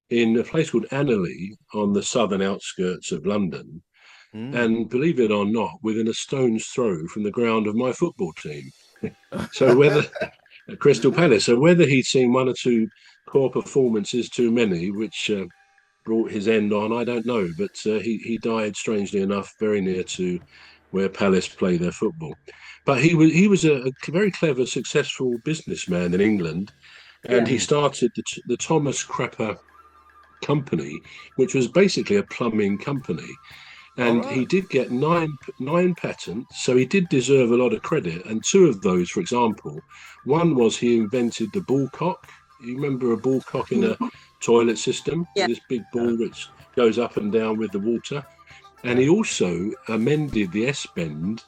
in a place called Annerley on the southern outskirts of London. Mm. And believe it or not, within a stone's throw from the ground of my football team. So whether at Crystal Palace, so whether he'd seen one or two poor performances too many, which brought his end on, I don't know. But he died, strangely enough, very near to where Palace play their football. But he was a very clever, successful businessman in England, and Yeah. he started the Thomas Crapper Company, which was basically a plumbing company. All And he right. did get nine patents, so he did deserve a lot of credit. And two of those, for example, one was he invented the ball cock. You remember a ball cock in a toilet system, Yeah. this big Yeah. ball which goes up and down with the water. And Yeah. he also amended the S bend.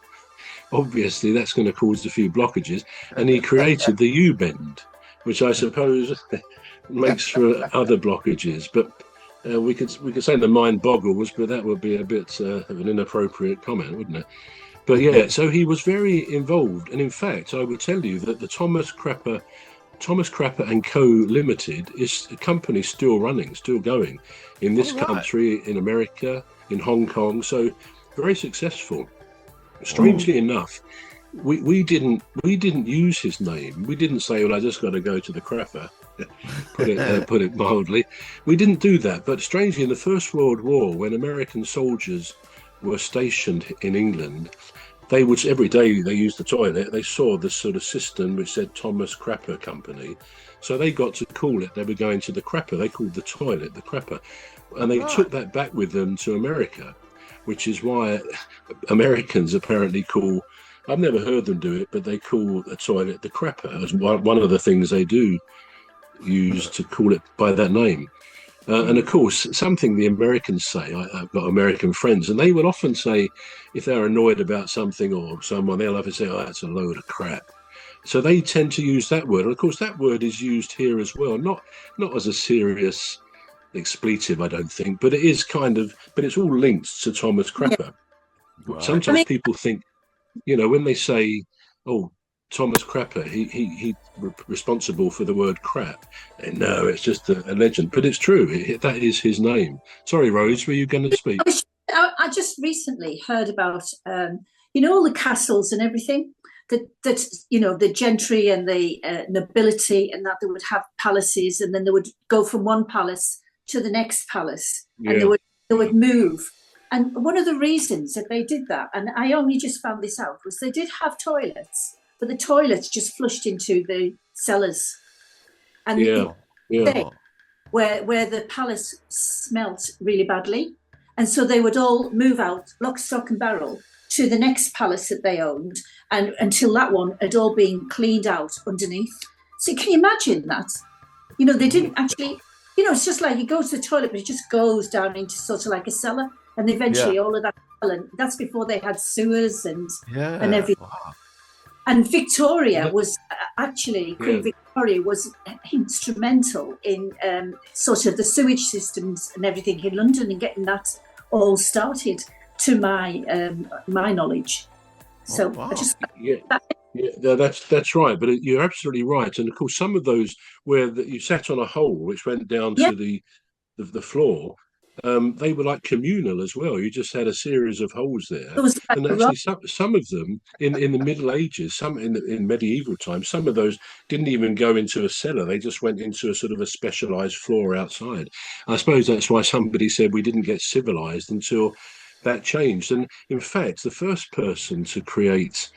Obviously, that's going to cause a few blockages. And he created the U bend, which I suppose makes for other blockages. But we could say the mind boggles, but that would be a bit of an inappropriate comment, wouldn't it? But yeah, so he was very involved, and in fact, I would tell you that the Thomas Crapper and Co. Limited is a company still running, still going in All this right. country, in America, in Hong Kong. So very successful. Oh. Strangely enough, we didn't use his name. We didn't say, "Well, I just got to go to the crapper." Put it mildly. We didn't do that. But strangely, in the First World War, when American soldiers were stationed in England, they would every day they used the toilet. They saw this sort of system which said Thomas Crapper Company, so they got to call it. They were going to the crapper. They called the toilet the crapper, and they Right. took that back with them to America, which is why Americans apparently call. I've never heard them do it, but they call a toilet the crapper as one of the things they do use to call it by that name. And of course, something the Americans say, I've got American friends, and they will often say, if they're annoyed about something or someone, they'll often say, "Oh, that's a load of crap." So they tend to use that word. And of course, that word is used here as well, not as a serious expletive, I don't think, but it is kind of, but it's all linked to Thomas Yeah. Crapper. Right. I Sometimes mean, people think, when they say, "Oh, Thomas Crapper, he responsible for the word crap," and no, it's just a legend, but it's true. That is his name. Sorry, Rose, were you going to speak? I just recently heard about, all the castles and everything that the gentry and the nobility, and that they would have palaces, and then they would go from one palace to the next palace, and they Yeah, would move. And one of the reasons that they did that, and I only just found this out, was they did have toilets, but the toilets just flushed into the cellars, and yeah, Oh. yeah. they Oh. where the palace smelt really badly. And so they would all move out, lock, stock, and barrel, to the next palace that they owned, and until that one had all been cleaned out underneath. So can you imagine that? They didn't actually, it's just like you go to the toilet, but it just goes down into sort of like a cellar. And Yeah. eventually all of that, and that's before they had sewers and Yeah. everything. Wow. And Victoria That- was actually, yeah. Queen Victoria was instrumental in sort of the sewage systems and everything in London and getting that all started, to my knowledge. So Oh, wow. I just Yeah, that, yeah, that's right. But you're absolutely right. And of course, some of those where you sat on a hole which went down yeah, to the floor, they were like communal as well. You just had a series of holes there, there was like and a actually, rock. some of them in the Middle Ages, some in medieval times, some of those didn't even go into a cellar. They just went into a sort of a specialized floor outside. I suppose that's why somebody said we didn't get civilized until that changed. And in fact, the first person to create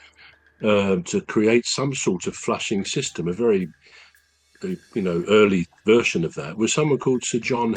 some sort of flushing system, a very early version of that, was someone called Sir John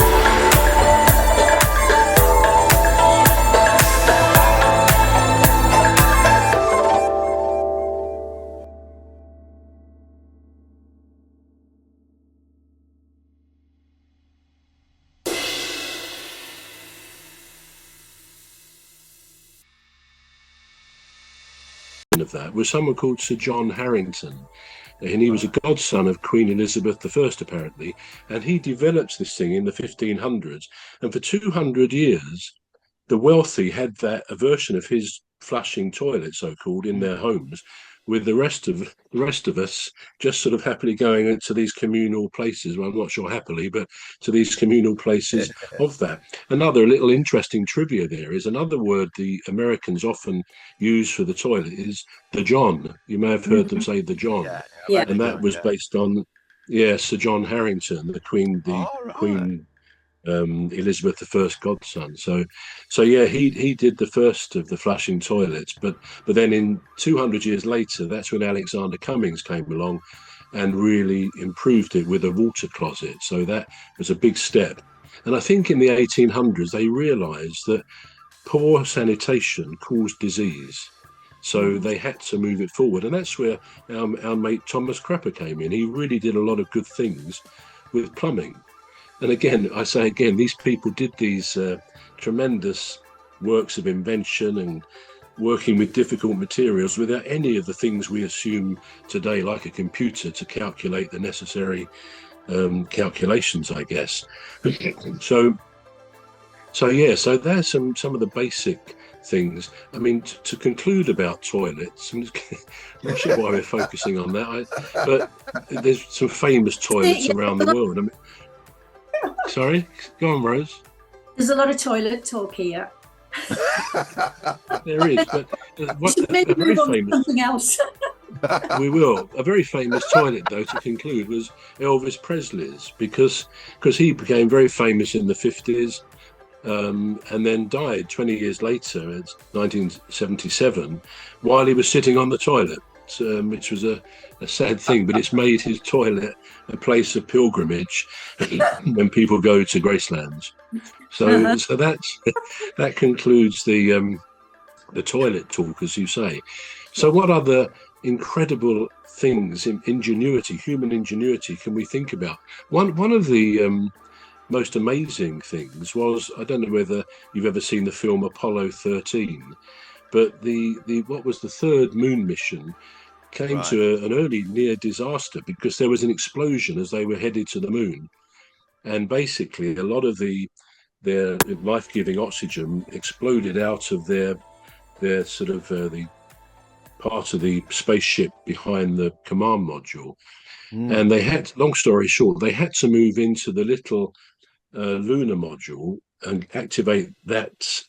of that was someone called Sir John Harrington, and he was a Right. godson of Queen Elizabeth I, apparently, and he developed this thing in the 1500s, and for 200 years, the wealthy had a version of his flushing toilet, so called, in their Mm. homes, with the rest of us just sort of happily going into these communal places. Well, I'm not sure happily, but to these communal places of that. Another little interesting trivia there is another word the Americans often use for the toilet is the John. You may have heard them say the John. Yeah. And that was based on, Sir John Harrington, the Queen Elizabeth I's godson. So yeah, he did the first of the flushing toilets, but then in 200 years later, that's when Alexander Cummings came along and really improved it with a water closet. So that was a big step. And I think in the 1800s they realized that poor sanitation caused disease. So they had to move it forward. And that's where our mate Thomas Crapper came in. He really did a lot of good things with plumbing. And again, I say again, these people did these tremendous works of invention and working with difficult materials without any of the things we assume today, like a computer, to calculate the necessary calculations, I guess. So there's some of the basic things. I mean, to conclude about toilets, I'm not sure why we're focusing on that, but there's some famous toilets around the world. I mean, sorry, go on, Rose. There's a lot of toilet talk here. There is, but maybe a very move on to famous. something else. We will. A very famous toilet, though, to conclude, was Elvis Presley's, because he became very famous in the 50s. And then died 20 years later, in 1977, while he was sitting on the toilet, which was a sad thing, but it's made his toilet a place of pilgrimage when people go to Gracelands. So that concludes the toilet talk, as you say. So what other incredible things in human ingenuity, can we think about? One of the most amazing things was, I don't know whether you've ever seen the film Apollo 13, but what was the third moon mission came to an early near disaster because there was an explosion as they were headed to the moon, and basically a lot of their life-giving oxygen exploded out of their sort of the part of the spaceship behind the command module. And they had, long story short, they had to move into the little lunar module and activate that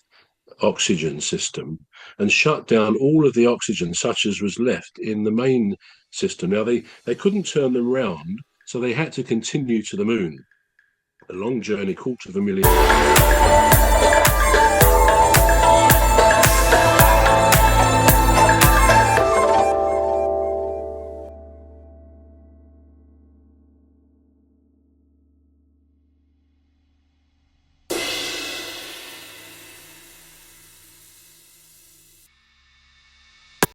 oxygen system and shut down all of the oxygen such as was left in the main system. Now they couldn't turn them round, so they had to continue to the moon. A long journey, 250,000.